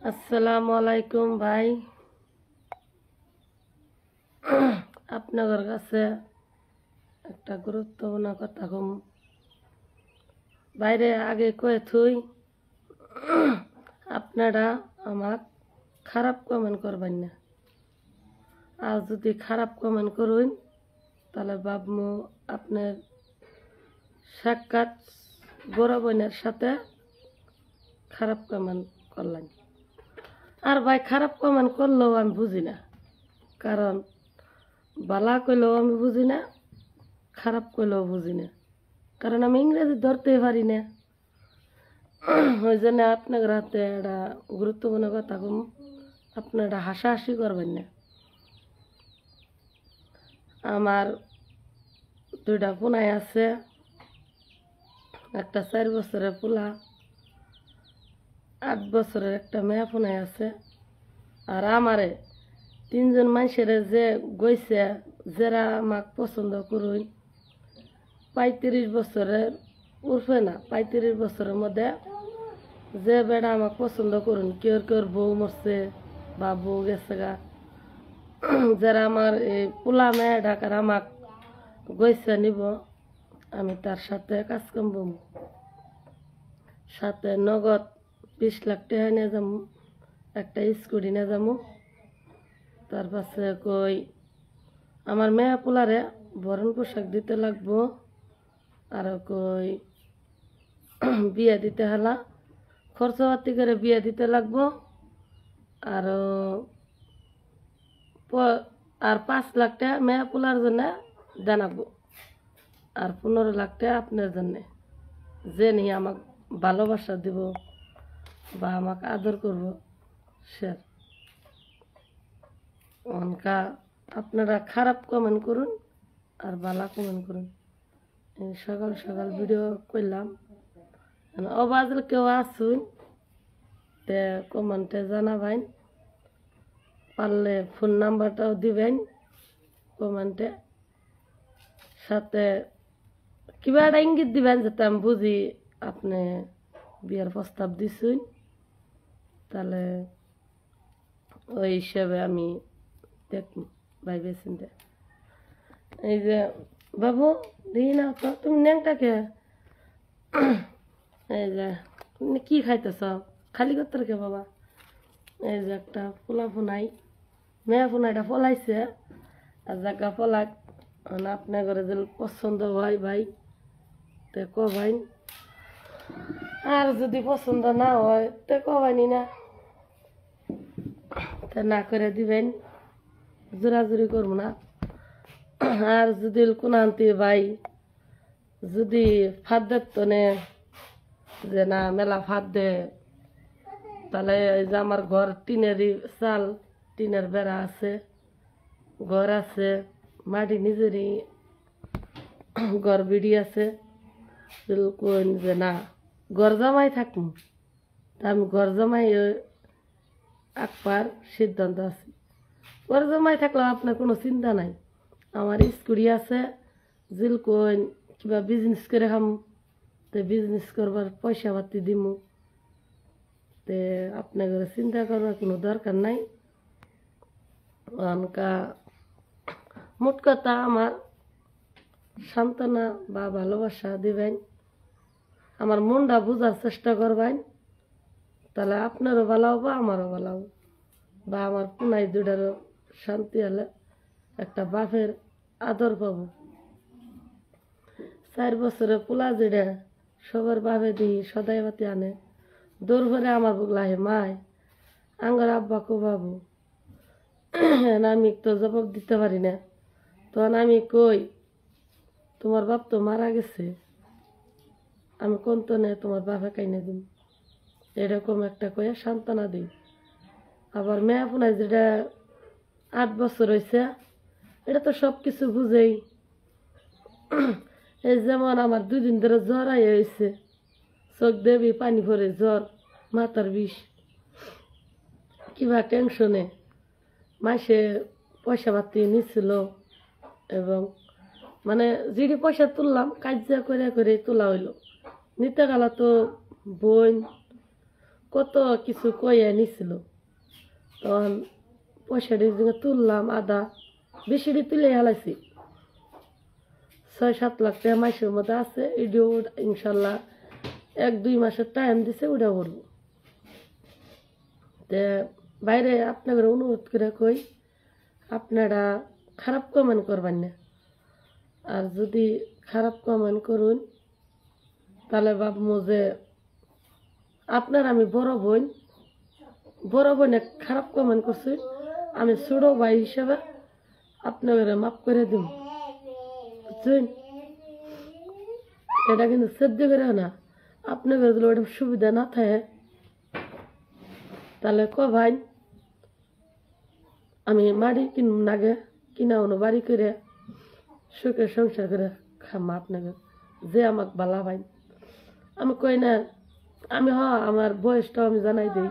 আসসালামু আলাইকুম ভাই। আপনাদের কাছে একটা গুরুত্বপূর্ণ কথা কম। বাইরে আগে কয়ে থুই আপনারা আমার খারাপ কমেন্ট করবেন না। আর যদি খারাপ কমেন্ট করুন তাহলে ভাবমু আপনার সাক্ষাৎ বড় বোনের সাথে খারাপ কমেন্ট করলেন। আর ভাই খারাপ কমেন্ট করলেও আমি বুঝি না, কারণ বালা কইলেও আমি বুঝি না, খারাপ কইলেও বুঝি না, কারণ আমি ইংরেজি ধরতেই পারি না। ওই জন্য আপনার হাতে একটা গুরুত্বপূর্ণ কথা কম, আপনারা হাসাহাসি করবেন না। আমার দুইটা পোনাই আছে, একটা 4 বছরের পোলা, 8 বছরের একটা মেয়ে পোনাই আছে। আর আমারে 3জন মানুষের যে গইছে, যারা আমাকে পছন্দ করুন 35 বছরের উর্ফে না, 35 বছরের মধ্যে যে বেড়া আমাকে পছন্দ করুন, কেউ কেউ বউ মরছে বা বউ গেছে গা, যারা আমার এই পোলা মেয়ে ঢাকার আমাকে গইছে নিব, আমি তার সাথে কাজ করব। সাথে নগদ 20 লাখ টাকা নিয়ে যাবো, একটা স্কুটি নিয়ে যাবো। তার পাশে কই আমার মেয়ে পোলারে বরণ পোশাক দিতে লাগবো, আর কই বিয়ে দিতে হলা খরচাপাতি করে বিয়ে দিতে লাগবো। আরো আর 5 লাখ টাকা মেয়ে পোলার জন্য জানাবো, আর 15 লাখ টাকা আপনার জন্যে, যে নিয়ে আমাকে ভালোবাসা দিব বা আমাকে আদর করব সে। অনকা আপনারা খারাপ কমেন্ট করুন আর ভালো কমেন্ট করুন। এই সকাল সকাল ভিডিও করলাম, অবাজল কেউ আসুন তে কমেন্টে জানাবেন, পারলে ফোন নাম্বারটাও দিবেন কমেন্টে, সাথে কিবা একটা ইঙ্গিত দিবেন যাতে আমি বুঝি আপনি বিয়ের প্রস্তাব দিছুন, তাহলে ওই হিসেবে আমি দেখব ভাইবে চিন্তা। এই যে বাবু দিই না তো, তুমি ন্যাংটাকে এই যে তুমি কি খাইতেছ খালি করতে কে বাবা? এই যে একটা পোলা ফোনাই, মেয়া ফোনাইটা ফলাইছে, আর জায়গা ফলাক আপনার ঘরে যে পছন্দ হয় ভাই তে কবাইন, আর যদি পছন্দ না হয় তে কবাইনি না, তে না করে দিবেন, জোরাজুরি করবো না। আর যদি কোন আনতে ভাই যদি ফাঁদ দেখতো নে যে না মেলা ফাঁদ দে, তাহলে এই যে আমার ঘর টিনেরই চাল, টিনের বেড়া আছে, ঘর আছে, মাটি নিজেরই ঘর বিড়ি আছে, কোন যে না ঘর জমাই থাকুন, তা আমি ঘর জমাই একবার সিদ্ধান্ত আছে। ঘর জমাই থাকলেও আপনার কোনো চিন্তা নাই, আমার স্কুটি আছে, জিল কোন কিবা বিজনেস করে খাম, তে বিজনেস করবার পয়সা পাতি দিমু, তে আপনার চিন্তা করবার কোনো দরকার নাই। অনকা মোট কথা আমার সান্ত্বনা বা ভালোবাসা দিবেন, আমার মনটা বোঝার চেষ্টা করবেন, তাহলে আপনারও ভালো হবো আমারও ভালো হবো, বা আমার পুনাই দুটারও শান্তি হলে একটা বাপের আদর পাবো। 4 বছরের পোলা যেটা সবার বাপে দিই সদাই পাতি আনে, দৌড় ভরে আমার বুকলা হে মায় আঙ্গার আব্বা কো বাবু, আমি তো জবাব দিতে পারি না, তখন আমি কই তোমার বাপ তো মারা গেছে, আমি কোন তো নে তোমার বাপে কাইনে দিন, এরকম একটা কয়ে সান্ত্বনা দিই। আবার মেয়া পুনাই যেটা 8 বছর হয়েছে, এটা তো সব কিছু বুঝেই, এই যেমন আমার 2 দিন ধরে জ্বর আই হয়েছে, চোখ দেবি পানি ভরে জ্বর, মাথার বিষ, কিবা টেনশনে মাসে পয়সা পাতি নিছিল, এবং মানে যেটি পয়সা তুললাম কাজা করে করে তোলা হইলো, নিতে গেলা তো বোন কত কিছু কইয়া নিছিল, তখন পয়সাটি তুললাম আদা বেশিটি তুলে হেলাইছি। 6-7 লাখ টাকা মাসের মধ্যে আছে, এটিও ইনশাল্লাহ 1-2 মাসের টাইম দিছে, ওটা করবো। তে বাইরে আপনাদের অনুরোধ করে কই, আপনারা খারাপ কমেন্ট করবেন না। আর যদি খারাপ কমেন্ট করুন তাহলে ভাববো যে আপনার আমি বড় বোনে খারাপ কমেন্ট করছি, আমি ছোট ভাই হিসেবে আপনাদের মাফ করে দিব, বুঝছেন? এটা কিন্তু সহ্য করে না। আপনাদের যদি ওটা সুবিধা না থাকে তাহলে ভাই আমি মাটি কিনুন নাগে, কিনা অন্য বাড়ি করে সুখে সংসার করে খাম আপনাকে, যে আমাকে বালা ভাই। আমি কই না, আমি আমার বয়সটাও আমি জানাই দিই।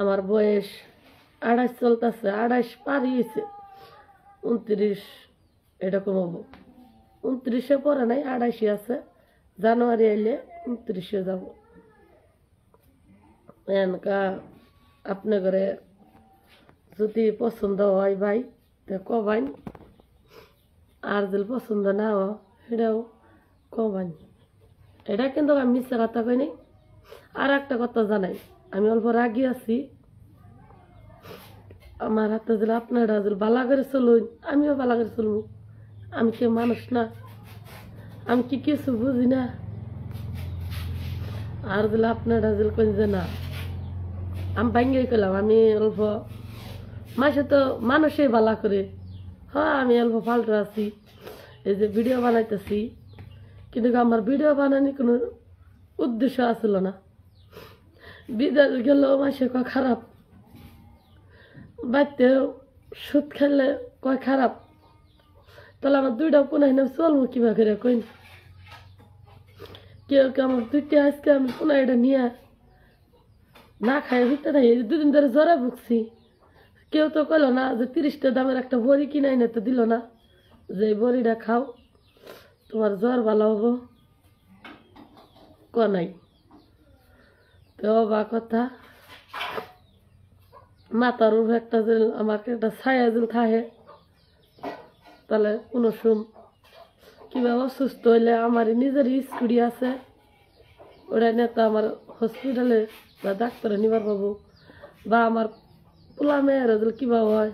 আমার বয়স 28 চলতেছে, 28 পারি হয়েছে, 29 এরকম হবো। 29-এ পরে নাই, 28 আছে, জানুয়ারি আইলে 29-এ যাব। এনকা আপনাদের যদি পছন্দ হয় ভাই তো কবাইন, আর যদি পছন্দ না হয় সেটাও কবাইন। এটা কিন্তু আমি মিথ্যা কথা কইনি। আর একটা কথা জানাই, আমি অল্প রাগি আছি। আমার হাতে যদি আপনারা যদি বালা করে চলুন, আমিও বালা করে চলবো। আমি কি মানুষ না? আমি কি কিছু বুঝি না? আর যদি আপনারা যদি কেন যে না, আমি ভাঙ্গে গেলাম, আমি অল্প মাসে তো মানুষই বালা করে। আমি অল্প ফালতু আছি, এই যে ভিডিও বানাইতেছি, কিন্তু আমার ভিডিও বানানি কোনো উদ্দেশ্য আসলো না। বিদেশ গেলেও মাসে কয় খারাপ, বাড়িতেও সুদ খেলে কয় খারাপ, তাহলে আমার 2টা পুনাই না চলবো কিবা করে কইন? কেউ আমার 2টা আজকে আমি পুনাইটা নিয়ে না খাই ভিতরে, 2 দিন ধরে জ্বরে ভুগছি। কেউ তো কইল না যে 30টা দামের একটা বড়ি কিনাই না, তো দিল না যে বড়িটা খাও তোমার জ্বর ভালো হবো, নাই। তো বা কথা মাথার উপর একটা যে আমাকে একটা ছায়া জেল থাকে, তাহলে কোনো কিবা অসুস্থ হইলে আমার নিজের স্কুটি আছে, ওটা নিয়ে তো আমার হসপিটালে বা ডাক্তারে নিবার পাবো, বা আমার পোলা মেয়ের যদি কিবা হয়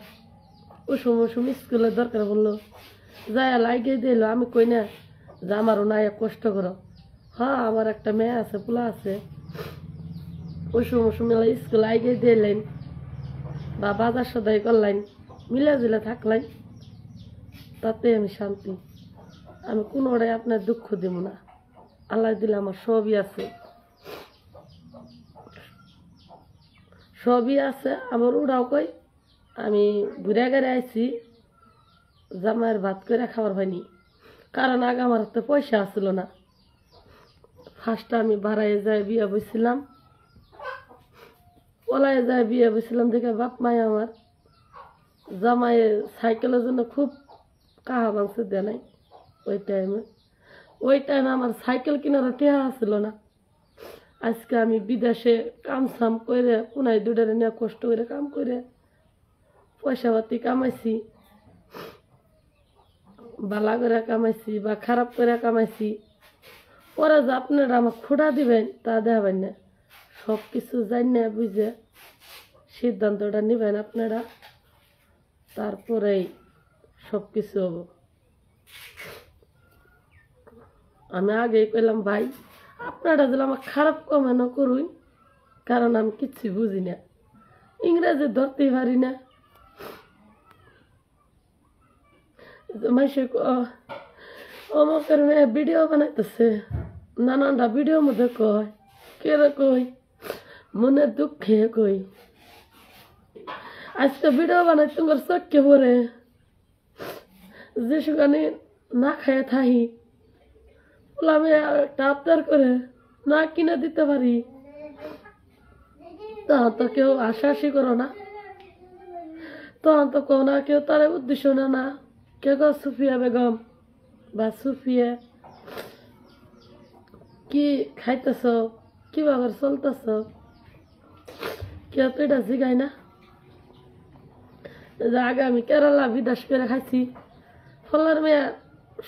ওসম স্কুলের দরকার বললো যায় লাগিয়ে দিল। আমি কই না যে আমারও নাই কষ্ট করো, আমার একটা মেয়ে আছে, পোলা আছে, ওসম স্কুল লাগিয়ে দিলেন বা বাজার সদাই করলেন, মিলে জিলে থাকলেন, তাতে আমি শান্তি। আমি কোনোটাই আপনার দুঃখ দিব না। আল্লাহ দিলে আমার সবই আছে, সবই আছে। আমার ওরাও কই আমি ঘুরে ঘুরে আইছি, জামাইয়ের ভাত করে খাবার হয়নি, কারণ আগে আমার হাতে পয়সা আসছিল না। ফার্স্টে আমি ভাড়ায় যায় বিয়ে বসছিলাম, ওলায় যায় বিয়ে বসছিলাম দেখে বাপ মায় আমার জামাইয়ের সাইকেলের জন্য খুব কাহা মাংস দেয় নাই। ওই টাইমে আমার সাইকেল কেনারও টেহা আসছিল না। আজকে আমি বিদেশে কাম সাম করে পুনাই 2টারে নিয়ে কষ্ট করে কাম করে পয়সা পাতি কামাইছি, বালা করে কামাইছি বা খারাপ করে কামাইছি। পরে যে আপনারা আমার খোঁড়া দিবেন তা দেখাবেন না, সব কিছু জানে বুঝে সিদ্ধান্তটা নেবেন আপনারা, তারপরেই সব কিছু হবো। আমি আগেই কইলাম ভাই, আপনারা যদি আমার খারাপ কমেন্টও করুন, কারণ আমি কিচ্ছু বুঝি না, ইংরেজি ধরতেই পারি না। মাইসে অমকের মেয়ে ভিডিও বানাইতেছে, নানানটা ভিডিওর মধ্যে কয়, কেরে কই মনে দুঃখে কই, আজকে ভিডিও বানাই তোমার চোখে পড়ে, যে সেখানে না খাইয়ে থাকি, আমি একটা আবদার করে না কিনে দিতে পারি, তখন তো কেউ আশাআশি করো না, তখন তো কো না কেউ তার উদ্দেশ্য না, কে গো সুফিয়া বেগম বা সুফিয়া কি খাইতেছ, কিভাবে চলতেছ, কেউ তো এটা জিগাই না। যে আগে আমি কেরালা বিদেশ করে খাইছি, ফলার মেয়ে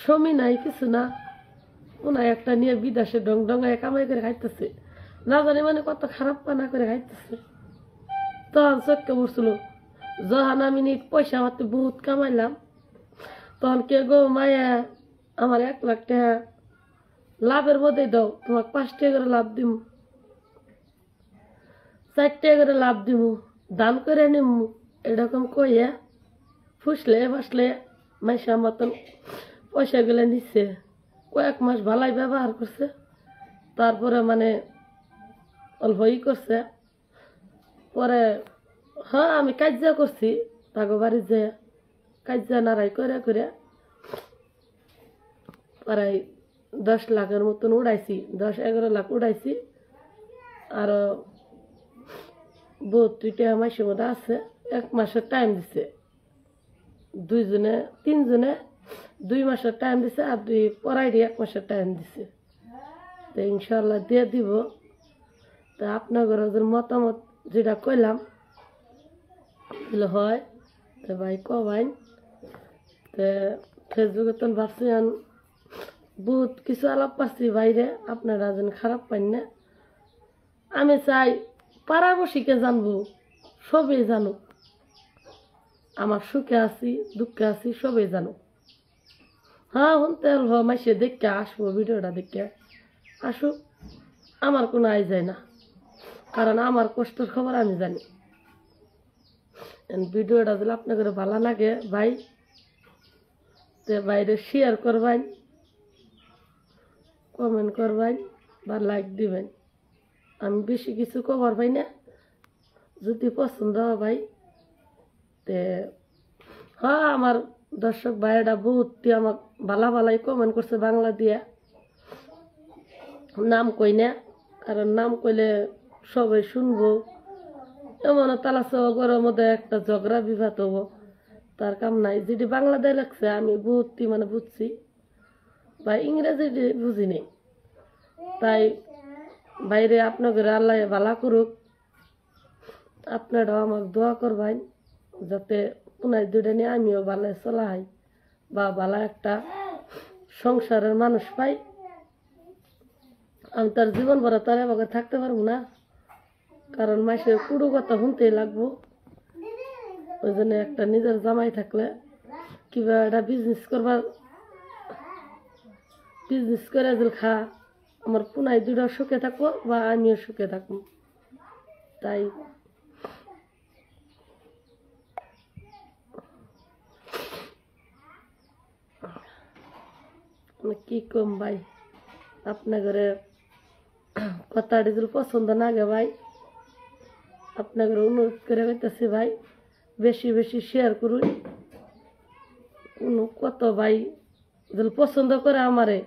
সমী নাই কিছু না, ওনায় একটা নিয়ে বিদেশে ডং ডঙ্গায় কামাই করে খাইতেছে, না জানি মানে কত খারাপ পানা করে খাইতেছে। তখন চোখকে পড়ছিল, যখন আমি পয়সা পাতি বহুত কামাইলাম, তখন কে গো মায়া আমার 1 লাখ টাকা লাভের মধ্যে দাও, তোমাকে 5 টাকা করে লাভ দিব, 4 টাকা করে লাভ দিব, দান করে নিম, এরকম কইয়া ফুসলে ফাসলে মাইসা মতন পয়সাগুলো নিচ্ছে। কয়েক মাস ভালাই ব্যবহার করছে, তারপরে মানে অল্প করছে। পরে হ্যাঁ আমি কাজ্যা করছি, তাকে বাড়ি যে কাজ্যা নাড়াই করে করে প্রায় 10 লাখের মতন উড়াইছি, 10-11 লাখ উড়াইছি। আর 32 টাকা মাসের মধ্যে আছে, 1 মাসের টাইম দিছে, 3 জনে 2 মাসের টাইম দিছে, আর 2 পড়াইডি 1 মাসের টাইম দিছে। তো ইনশাল্লাহ দিয়ে দিব। তো আপনাদের মতামত যেটা কইলাম হয় তো ভাই কবাইন। তো ফেসবুকে তো ভাবছি বহুত কিছু আলাপ পাচ্ছি বাইরে, আপনারা যেন খারাপ পাইন না। আমি চাই পাড়াবশীকে জানবো, সবই জানুক, আমার সুখে আছি দুঃখে আছি সবই জানুক। হ্যাঁ শুনতে মাইসে দেখে আসবো, ভিডিওটা দেখে আসুক, আমার কোনো আয় যায় না, কারণ আমার কষ্টের খবর আমি জানি। ভিডিওটা যদি আপনাদের ভালো লাগে ভাই, তো বাইরে শেয়ার করবেন, কমেন্ট করবেন বা লাইক দিবেন। আমি বেশি কিছু কভার পাই না, যদি পছন্দ হয় ভাই। তে হ্যাঁ আমার দর্শক ভাইয়েরা বহুতটি আমার ভালা ভালাই কমেন্ট করছে বাংলা দিয়া, নাম কই না, কারণ নাম কইলে সবাই শুনবো, এমন তালা চাওয়া ঘরের মধ্যে একটা ঝগড়া বিবাদ হবো, তার কাম নাই। যেটি বাংলা দিয়ে লাগছে আমি বহুতটি মানে বুঝছি, বা ইংরেজি বুঝি নেই। তাই বাইরে আপনাদের আল্লাহ ভালা করুক, আপনারাও আমাকে দোয়া করবেন যাতে পুনাই দুটা নিয়ে আমিও ভালো চলা হয়, বা ভালো একটা সংসারের মানুষ পাই। আমি তার জীবন ভরা তার এভাবে থাকতে পারবো না, কারণ মাসের পুরো কথা শুনতেই লাগবো। ওই জন্য একটা নিজের জামাই থাকলে কিবা একটা বিজনেস করে যদি খা, আমার পুনাই দুটো সুখে থাকবো বা আমিও সুখে থাকবো। তাই কি কম ভাই, আপনাদের কথাটি যদি পছন্দ না গে ভাই, আপনাদের অনুরোধ করে কইতেছি ভাই বেশি বেশি শেয়ার করুন। কত ভাই যদি পছন্দ করে আমারে,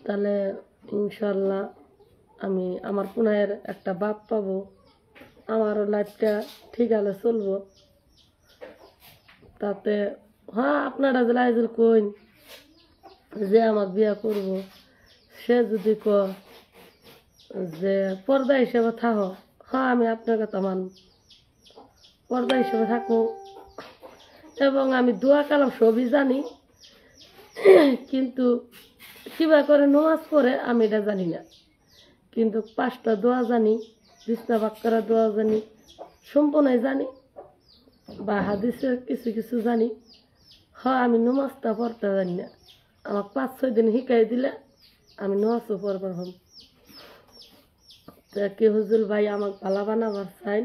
তাহলে ইনশাল্লাহ আমি আমার পুনায়ের একটা বাপ পাবো, আমারও লাইফটা ঠিক আছে চলবো। তাতে হ্যাঁ আপনারা যে লাইজুল কইন যে আমার বিয়া করব, সে যদি যে পর্দা হিসেবে থাকো, হ্যাঁ আমি আপনার কথা মানব, পর্দা হিসেবে থাকবো। এবং আমি দোয়া কালাম সবই জানি, কিন্তু কিবা করে নামাজ পড়ে আমি এটা জানি না, কিন্তু 5টা দোয়া জানি, বিছনা বাক্কারা দোয়া জানি, সম্পূর্ণই জানি, বা হাদিসের কিছু কিছু জানি। হ্যাঁ আমি নামাজটা পড়তে জানি না, আমাকে 5-6 দিন শিখাই দিলে আমি নামাজও পড়বার হম। তা কে হুজুর ভাই আমাকে ভালো বানাবার চাই,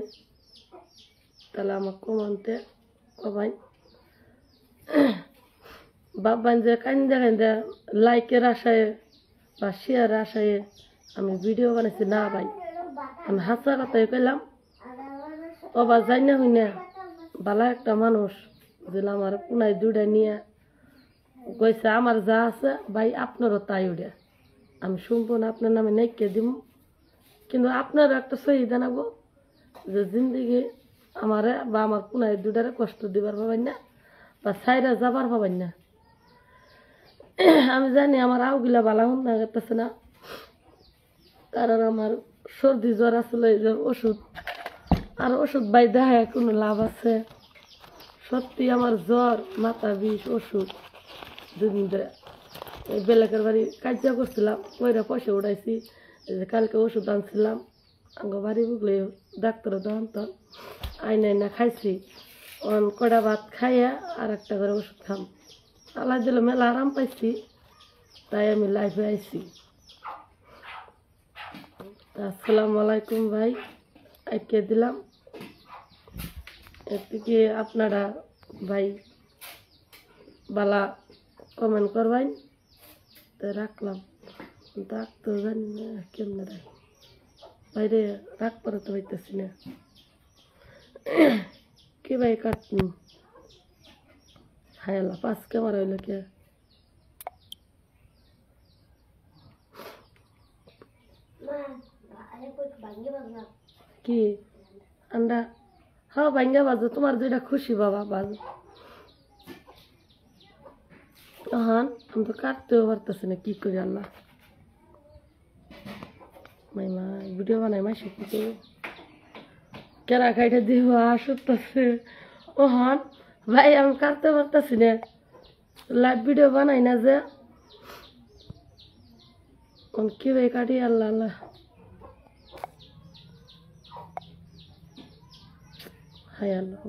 তাহলে আমাকে কমান্তে কবাই বাবান যে কান্দা কান্দা লাইকের আশায় বা শেয়ারের আশায় আমি ভিডিও বানাইছি না ভাই, আমি হাসা কথাই কইলাম। বাবা যাই না হই না ভালো একটা মানুষ যে আমার পুনাই দুটা নিয়ে কইছে আমার যা আছে ভাই আপনারও তাই উঠে, আমি সম্পূর্ণ আপনার নামে নেইকে দিব, কিন্তু আপনারও একটা সহি জানাবো যে জিন্দিগি আমারে বা আমার পুনাই দুটারে কষ্ট দিবার পাবেন না, বা সাইরা যাবার পাবেন না। আমি জানি আমার আউগুলা ভালো হন না করতেছে না, কারণ আমার সর্দি জ্বর আসলে এই যে ওষুধ আর ওষুধ বাই দেখায় কোনো লাভ আছে? সত্যি আমার জ্বর মাথা বিষ ওষুধ দুদিন ধরে এই বেলেকের বাড়ি কাজা করছিলাম ওইরা পয়সা উঠাইছি এই যে কালকে ওষুধ আনছিলাম আঙ্গ বাড়ি বুকলে ডাক্তার দহন তো আইনা আইনা খাইছি অন কড়া ভাত খাইয়া আর একটা করে ওষুধ খাম আল্লাহ দিলে মেলা আরাম পাইছি তাই আমি লাইফে আইছি। আসসালামু আলাইকুম ভাই, আইকে দিলাম এদিকে আপনারা ভাই বালা কমেন্ট করবেন তো রাখলাম রাখতে জানি না কেমনে রাখ বাইরে রাখ পরে তো হইতেছি না কি ভাই কাটুন হায়ালা পাঁচ ক্যামেরা হইল কে কি আন্ডা হ্যাঁ ভাঙ্গা বাজো তোমার যেটা খুশি বাবা বাজো হ্যাঁ আমি তো কাটতেও পারতেছি না কি করি আল্লাহ মাইমা ভিডিও বানাই মাসে কি করবো কেরা খাইটা দিব আসতেছে ও হন ভাই আমি কাটতে পারতেছি না লাইভ ভিডিও বানাই না যে কি ভাই কাটি আল্লাহ আল্লাহ হায় আল্লাহ।